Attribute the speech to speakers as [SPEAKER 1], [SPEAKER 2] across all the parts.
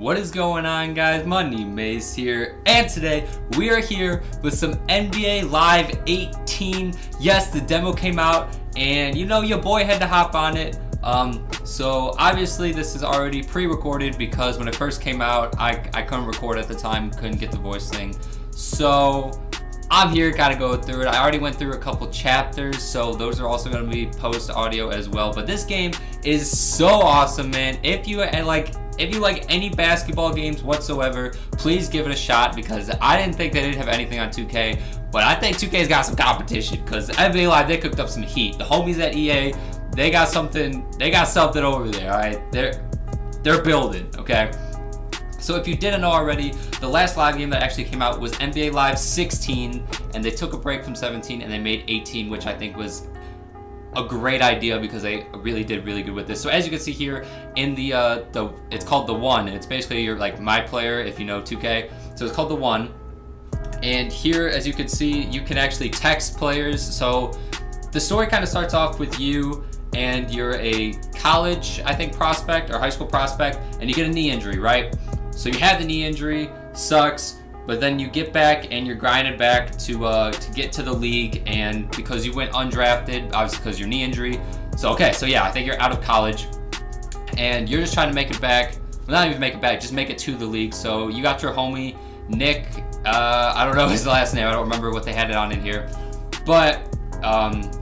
[SPEAKER 1] What is going on, guys? Money Maze here, and today we are here with some NBA Live 18. Yes, the demo came out, and you know your boy had to hop on it. So obviously this is already pre-recorded because when it first came out, I couldn't record at the time, couldn't get the voice thing. So I'm here, gotta go through it. I already went through a couple chapters, so those are also gonna be post audio as well. But this game is so awesome, man. If you like any basketball games whatsoever, please give it a shot, because I didn't think they didn't have anything on 2K, but I think 2K's got some competition, because NBA Live, they cooked up some heat. The homies at EA, they got something over there, all right? They're building, okay? So if you didn't know already, the last live game that actually came out was NBA Live 16, and they took a break from 17 and they made 18, which I think was a great idea because they really did really good with this. So as you can see here in the it's called the One, and it's basically your like my player if you know 2K. So it's called the One, and here as you can see, you can actually text players. So the story kind of starts off with you and you're a college, I think, prospect or high school prospect, and you get a knee injury, right? So you have the knee injury, sucks, but then you get back and you're grinding back to get to the league, and because you went undrafted, obviously because your knee injury. So yeah, I think you're out of college and you're just trying to make it back. Well, not even make it back, just make it to the league. So you got your homie Nick, I don't know his last name, I don't remember what they had it on in here, but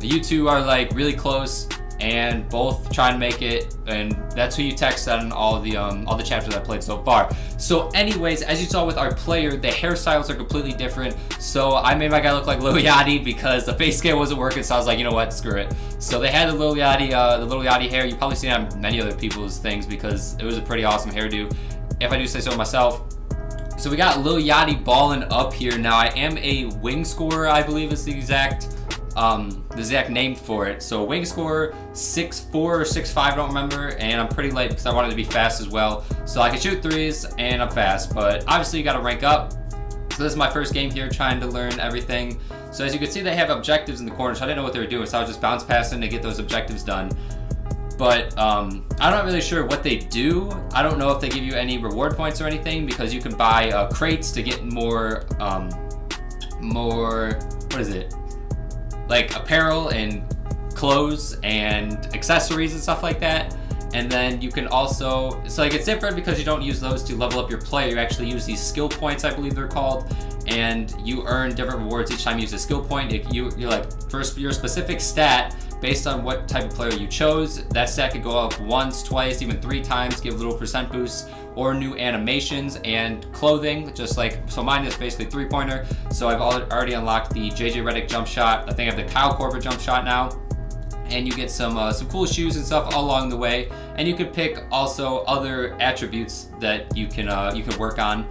[SPEAKER 1] you two are like really close and both trying to make it, and that's who you text on all the chapters I played so far. So anyways, as you saw with our player, the hairstyles are completely different. So I made my guy look like Lil Yachty because the face scale wasn't working, so I was like, you know what, screw it. So they had the Lil Yachty hair. You probably seen it on many other people's things because it was a pretty awesome hairdo, if I do say so myself. So we got Lil Yachty balling up here. Now I am a wing scorer, I believe is the exact name for it. So wing scorer, 6'4" or 6'5", I don't remember, and I'm pretty late because I wanted to be fast as well. So I can shoot threes and I'm fast, but obviously you got to rank up. So this is my first game here, trying to learn everything. So as you can see, they have objectives in the corner, so I didn't know what they were doing, so I was just bounce passing to get those objectives done. But I'm not really sure what they do. I don't know if they give you any reward points or anything, because you can buy crates to get more what is it? Like apparel and clothes and accessories and stuff like that. And then you can also, it's like it's different because you don't use those to level up your player. You actually use these skill points, I believe they're called, and you earn different rewards each time you use a skill point. You're like, first your specific stat based on what type of player you chose. That stat could go up once, twice, even 3 times, give little percent boosts, or new animations and clothing, just like, so mine is basically 3-pointer. So I've already unlocked the JJ Redick jump shot. I think I have the Kyle Korver jump shot now. And you get some cool shoes and stuff all along the way. And you could pick also other attributes that you can work on,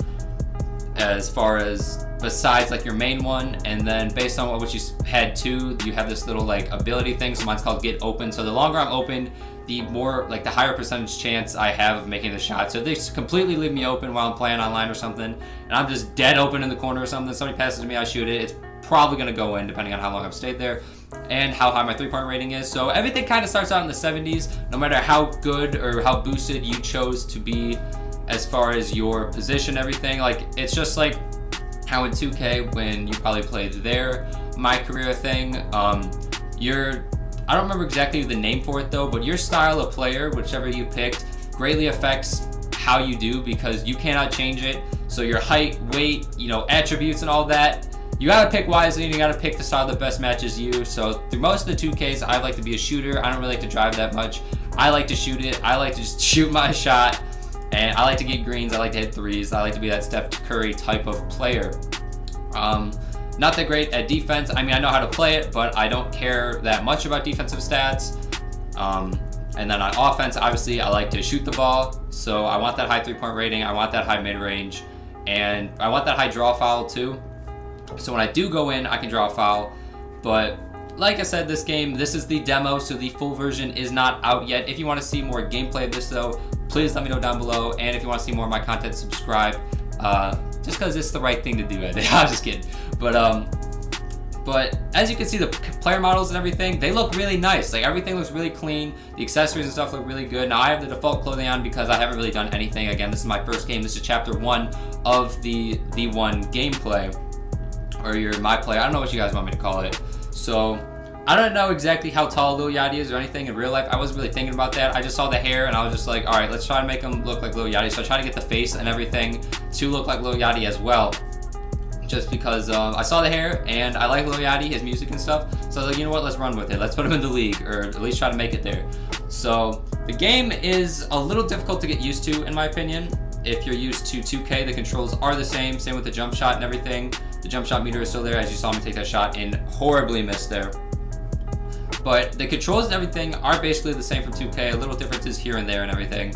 [SPEAKER 1] as far as besides like your main one. And then based on what you had too, you have this little like ability thing. So mine's called Get Open. So the longer I'm open, the more, like, the higher percentage chance I have of making the shot. So if they completely leave me open while I'm playing online or something, and I'm just dead open in the corner or something, somebody passes to me, I shoot it, it's probably gonna go in depending on how long I've stayed there and how high my 3-point rating is. So everything kind of starts out in the 70s, no matter how good or how boosted you chose to be as far as your position, everything. Like, it's just like how in 2K, when you probably played their My Career thing, I don't remember exactly the name for it though, but your style of player, whichever you picked, greatly affects how you do, because you cannot change it. So your height, weight, attributes and all that, you gotta pick wisely, and you gotta pick the style that best matches you. So through most of the 2Ks, I like to be a shooter. I don't really like to drive that much. I like to shoot it. I like to just shoot my shot, and I like to get greens. I like to hit threes. I like to be that Steph Curry type of player. Not that great at defense. I mean, I know how to play it, but I don't care that much about defensive stats. And then on offense, obviously, I like to shoot the ball. So I want that high 3-point rating. I want that high mid-range. And I want that high draw foul too. So when I do go in, I can draw a foul. But like I said, this is the demo, so the full version is not out yet. If you want to see more gameplay of this though, please let me know down below. And if you want to see more of my content, subscribe. Just because it's the right thing to do. I'm just kidding. But But as you can see, the player models and everything, they look really nice. Like everything looks really clean. The accessories and stuff look really good. Now I have the default clothing on because I haven't really done anything. Again, this is my first game. This is chapter 1 of the one gameplay, or my play. I don't know what you guys want me to call it. So I don't know exactly how tall Lil Yachty is or anything in real life. I wasn't really thinking about that. I just saw the hair and I was just like, all right, let's try to make him look like Lil Yachty. So I tried to get the face and everything to look like Lil Yachty as well. Just because I saw the hair and I like Lil Yachty, his music and stuff. So I was like, you know what, let's run with it. Let's put him in the league, or at least try to make it there. So the game is a little difficult to get used to, in my opinion. If you're used to 2K, the controls are the same with the jump shot and everything. The jump shot meter is still there, as you saw me take that shot and horribly missed there. But the controls and everything are basically the same from 2K, a little differences here and there and everything.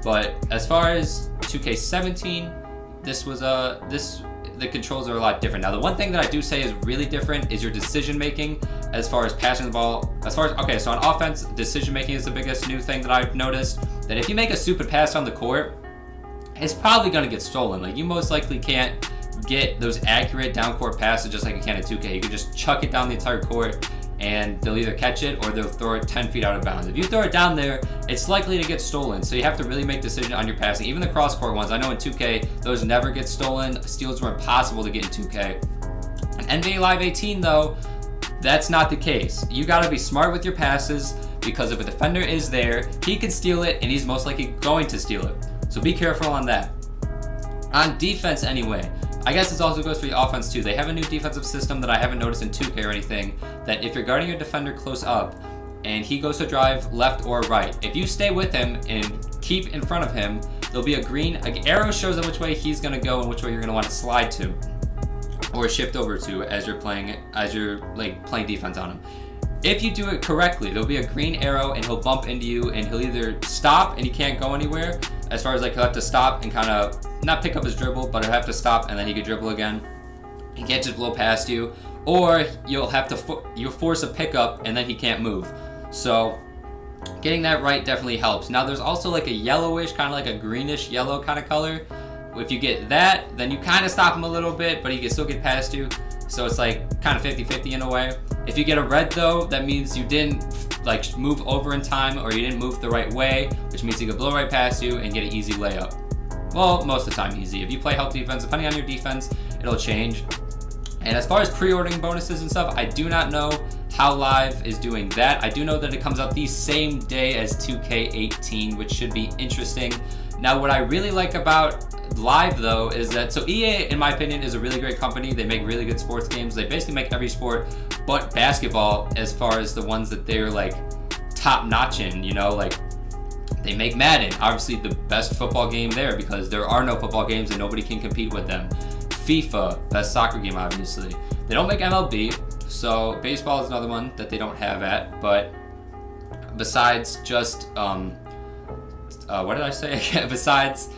[SPEAKER 1] But as far as 2K17, the controls are a lot different. Now, the one thing that I do say is really different is your decision making as far as passing the ball. Okay, so on offense, decision making is the biggest new thing that I've noticed. That if you make a stupid pass on the court, it's probably gonna get stolen. Like, you most likely can't get those accurate down court passes just like you can in 2K. You can just chuck it down the entire court and they'll either catch it or they'll throw it 10 feet out of bounds. If you throw it down there, it's likely to get stolen. So you have to really make decisions on your passing. Even the cross-court ones, I know in 2K, those never get stolen. Steals were impossible to get in 2K. In NBA Live 18 though, that's not the case. You gotta be smart with your passes because if a defender is there, he can steal it and he's most likely going to steal it. So be careful on that. On defense anyway, I guess this also goes for the offense too. They have a new defensive system that I haven't noticed in 2K or anything, that if you're guarding your defender close up and he goes to drive left or right, if you stay with him and keep in front of him, there'll be an arrow shows him which way he's gonna go and which way you're gonna want to slide to or shift over to as you're playing defense on him. If you do it correctly, there'll be a green arrow and he'll bump into you and he'll either stop and he can't go anywhere, as far as like he'll have to stop and kind of not pick up his dribble, but he'll have to stop and then he can dribble again. He can't just blow past you, or you'll force a pickup and then he can't move. So getting that right definitely helps. Now there's also like a yellowish, kind of like a greenish yellow kind of color. If you get that, then you kind of stop him a little bit, but he can still get past you. So it's like kind of 50-50 in a way. If you get a red though, that means you didn't like move over in time or you didn't move the right way, which means he could blow right past you and get an easy layup. Well, most of the time easy. If you play help defense, depending on your defense, it'll change. And as far as pre-ordering bonuses and stuff, I do not know how Live is doing that. I do know that it comes out the same day as 2K18, which should be interesting. Now, what I really like about Live though is that, so EA, in my opinion, is a really great company. They make really good sports games. They basically make every sport but basketball, as far as the ones that they're like top notch in, you know, like they make Madden, obviously the best football game there because there are no football games and nobody can compete with them. FIFA, best soccer game obviously. They don't make MLB, so baseball is another one that they don't have at, but besides just, what did I say again? Besides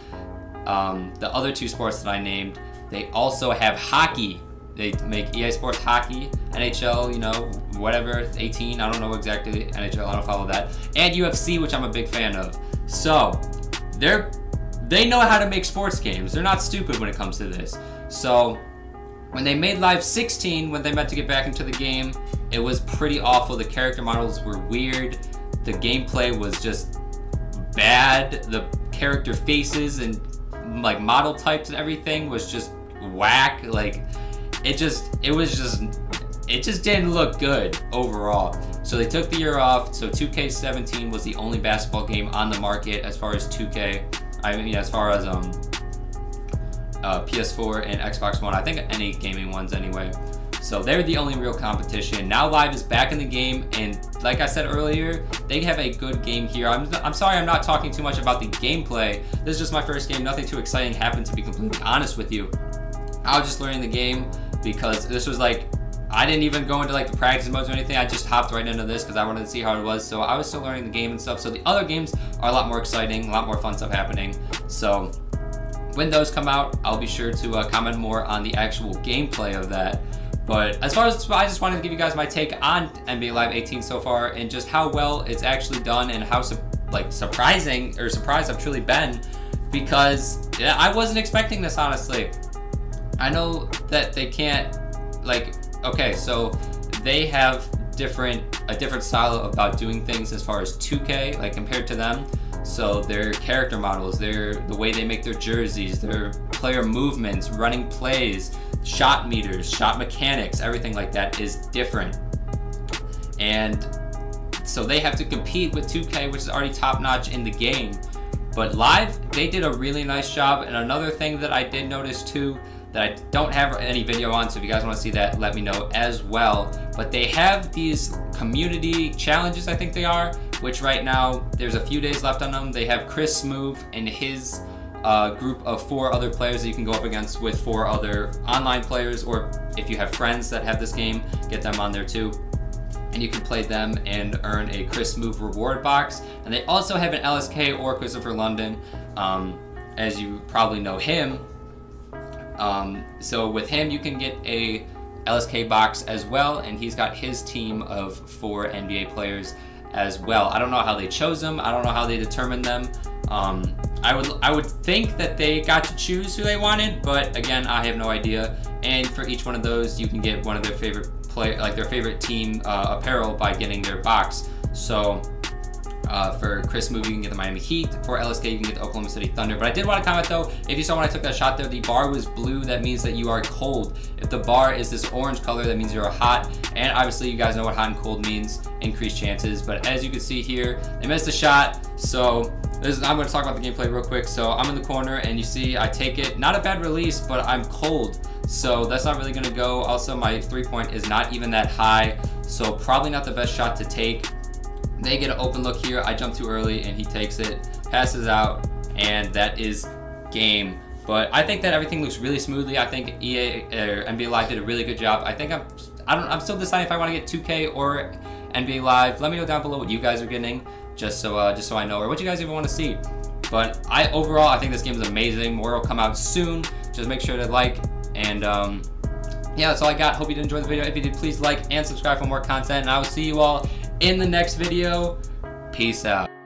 [SPEAKER 1] the other two sports that I named, they also have hockey. They make EA Sports Hockey, NHL, you know, whatever, 18, I don't know exactly, NHL, I don't follow that, and UFC, which I'm a big fan of. So, they know how to make sports games. They're not stupid when it comes to this. So, when they made Live 16, when they meant to get back into the game, it was pretty awful. The character models were weird. The gameplay was just bad. The character faces and like model types and everything was just whack. Like, it just didn't look good overall. So they took the year off. So 2K17 was the only basketball game on the market as far as 2K. I mean, as far as PS4 and Xbox One. I think any gaming ones anyway. So they're the only real competition. Now Live is back in the game, and like I said earlier, they have a good game here. I'm sorry I'm not talking too much about the gameplay. This is just my first game. Nothing too exciting happened, to be completely honest with you. I was just learning the game because this was like, I didn't even go into like the practice modes or anything. I just hopped right into this because I wanted to see how it was. So I was still learning the game and stuff. So the other games are a lot more exciting, a lot more fun stuff happening. So when those come out, I'll be sure to comment more on the actual gameplay of that. But as far as, I just wanted to give you guys my take on NBA Live 18 so far and just how well it's actually done and how surprised I've truly been, because I wasn't expecting this, honestly. I know that they can't, like, Okay, so they have a different style about doing things as far as 2K, like compared to them. So their character models, the way they make their jerseys, their player movements, running plays, shot meters, shot mechanics, everything like that is different. And so they have to compete with 2K, which is already top notch in the game. But live, they did a really nice job. And another thing that I did notice too, that I don't have any video on, so if you guys want to see that, let me know as well. But they have these community challenges, I think they are, which right now there's a few days left on them. They have Chris Smoove and his group of 4 other players that you can go up against with 4 other online players, or if you have friends that have this game, get them on there too. And you can play them and earn a Chris Smoove reward box. And they also have an LSK or Christopher London, as you probably know him. So with him, you can get a LSK box as well, and he's got his team of 4 NBA players as well. I don't know how they chose them. I don't know how they determined them. I would think that they got to choose who they wanted, but again, I have no idea. And for each one of those, you can get one of their favorite their favorite team apparel by getting their box. So for Chris Smoove, you can get the Miami Heat. For LSK, you can get the Oklahoma City Thunder. But I did want to comment though, if you saw when I took that shot there, the bar was blue. That means that you are cold. If the bar is this orange color, that means you're hot. And obviously, you guys know what hot and cold means, increased chances. But as you can see here, they missed a shot. So I'm going to talk about the gameplay real quick. So I'm in the corner, and you see I take it. Not a bad release, but I'm cold. So that's not really going to go. Also, my 3-point is not even that high. So probably not the best shot to take. They get an open look here. I jump too early and he takes it, passes out, and that is game. But I think that everything looks really smoothly. I think NBA Live did a really good job. I think I'm still deciding if I want to get 2K or NBA Live. Let me know down below what you guys are getting, just so I know, or what you guys even want to see. But overall, I think this game is amazing. More will come out soon. Just make sure to like, and yeah, that's all I got. Hope you did enjoy the video. If you did, please like and subscribe for more content, and I will see you all in the next video. Peace out.